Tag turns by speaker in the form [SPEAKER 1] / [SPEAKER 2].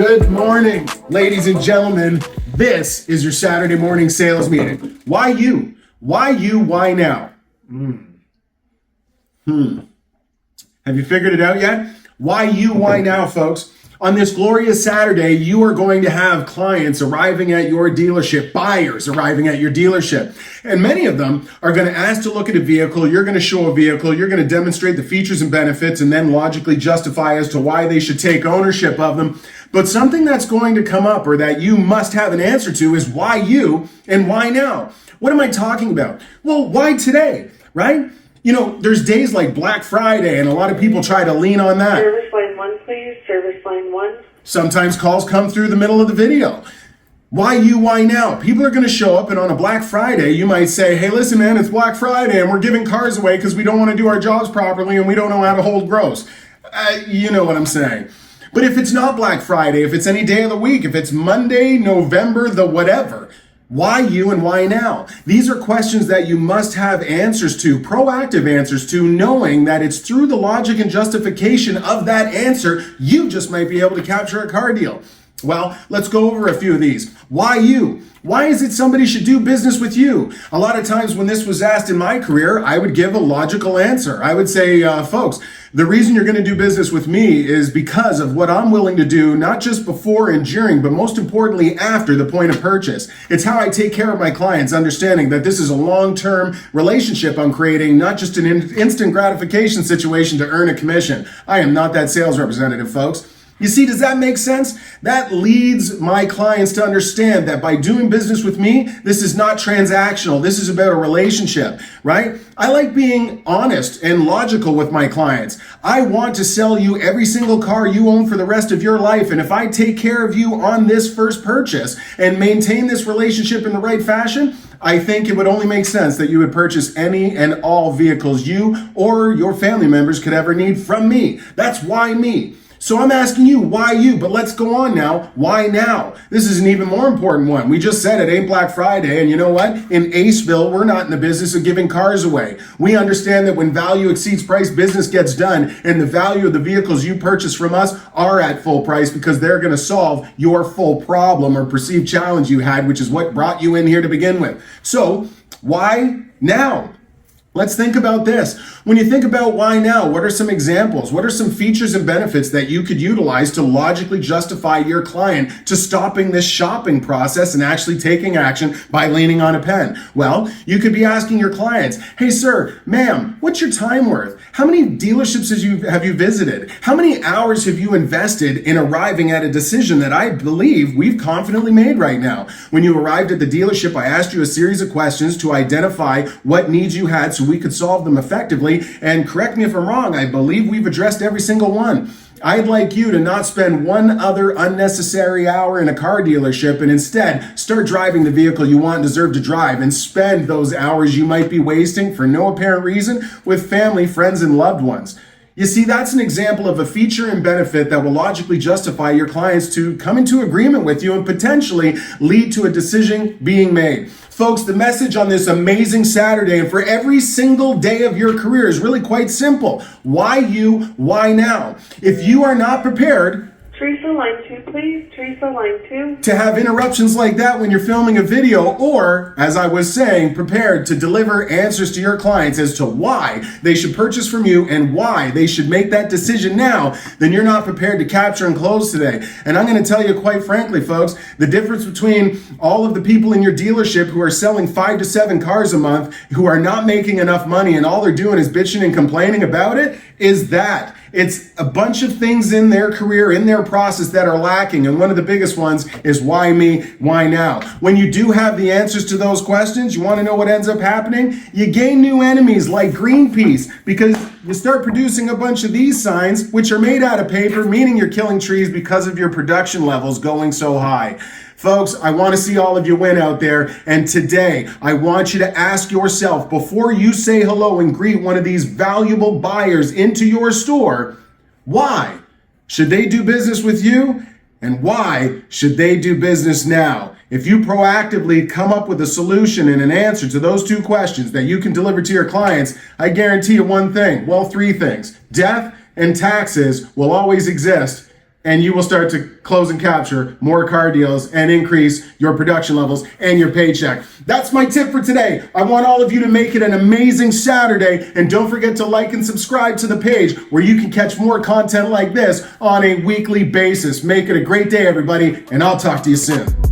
[SPEAKER 1] Good morning, ladies and gentlemen. This is your Saturday morning sales meeting. Why you? Why you? Why now? Have you figured it out yet? Why you? Why now, folks? On this glorious Saturday, you are going to have clients arriving at your dealership, buyers arriving at your dealership. And many of them are going to ask to look at a vehicle. You're going to show a vehicle. You're going to demonstrate the features and benefits and then logically justify as to why they should take ownership of them. But something that's going to come up or that you must have an answer to is why you and why now? What am I talking about? Well, why today, right? You know, there's days like Black Friday and a lot of people try to lean on that.
[SPEAKER 2] Service line 1, please. Service line 1.
[SPEAKER 1] Sometimes calls come through the middle of the video. Why you, why now? People are going to show up and on a Black Friday, you might say, hey, listen, man, it's Black Friday and we're giving cars away because we don't want to do our jobs properly and we don't know how to hold gross. You know what I'm saying. But if it's not Black Friday, if it's any day of the week, if it's Monday, November, the whatever, why you and why now? These are questions that you must have answers to, proactive answers to, knowing that it's through the logic and justification of that answer, you just might be able to capture a car deal. Well, let's go over a few of these. Why you? Why is it somebody should do business with you? A lot of times when this was asked in my career, I would give a logical answer. I would say, folks, the reason you're going to do business with me is because of what I'm willing to do, not just before and during, but most importantly, after the point of purchase. It's how I take care of my clients, understanding that this is a long-term relationship I'm creating, not just an instant gratification situation to earn a commission. I am not that sales representative, folks. You see, does that make sense? That leads my clients to understand that by doing business with me, this is not transactional. This is about a relationship, right? I like being honest and logical with my clients. I want to sell you every single car you own for the rest of your life. And if I take care of you on this first purchase and maintain this relationship in the right fashion, I think it would only make sense that you would purchase any and all vehicles you or your family members could ever need from me. That's why me. So I'm asking you, why you? But let's go on now. Why now? This is an even more important one. We just said it ain't Black Friday. And you know what? In Aceville, we're not in the business of giving cars away. We understand that when value exceeds price, business gets done. And the value of the vehicles you purchase from us are at full price because they're going to solve your full problem or perceived challenge you had, which is what brought you in here to begin with. So why now? Let's think about this. When you think about why now, what are some examples? What are some features and benefits that you could utilize to logically justify your client to stopping this shopping process and actually taking action by leaning on a pen? Well, you could be asking your clients, hey, sir, ma'am, what's your time worth? How many dealerships have you visited? How many hours have you invested in arriving at a decision that I believe we've confidently made right now? When you arrived at the dealership, I asked you a series of questions to identify what needs you had so we could solve them effectively. And correct me if I'm wrong, I believe we've addressed every single one. I'd like you to not spend one other unnecessary hour in a car dealership and instead start driving the vehicle you want and deserve to drive and spend those hours you might be wasting for no apparent reason with family, friends, and loved ones. You see, that's an example of a feature and benefit that will logically justify your clients to come into agreement with you and potentially lead to a decision being made. Folks, the message on this amazing Saturday and for every single day of your career is really quite simple. Why you? Why now? If you are not prepared,
[SPEAKER 2] Teresa, line 2, please. Teresa, line 2.
[SPEAKER 1] to have interruptions like that when you're filming a video, or, as I was saying, prepared to deliver answers to your clients as to why they should purchase from you and why they should make that decision now, then you're not prepared to capture and close today. And I'm going to tell you quite frankly, folks, the difference between all of the people in your dealership who are selling 5 to 7 cars a month, who are not making enough money and all they're doing is bitching and complaining about it, is that it's a bunch of things in their career, in their process that are lacking. And one of the biggest ones is why me, why now? When you do have the answers to those questions, you want to know what ends up happening? You gain new enemies like Greenpeace because you start producing a bunch of these signs, which are made out of paper, meaning you're killing trees because of your production levels going so high. Folks, I want to see all of you win out there. And today, I want you to ask yourself, before you say hello and greet one of these valuable buyers into your store, why should they do business with you? And why should they do business now? If you proactively come up with a solution and an answer to those two questions that you can deliver to your clients, I guarantee you one thing, well, 3 things. Death and taxes will always exist. and you will start to close and capture more car deals and increase your production levels and your paycheck. That's my tip for today. I want all of you to make it an amazing Saturday, and don't forget to like and subscribe to the page where you can catch more content like this on a weekly basis. Make it a great day, everybody, and I'll talk to you soon.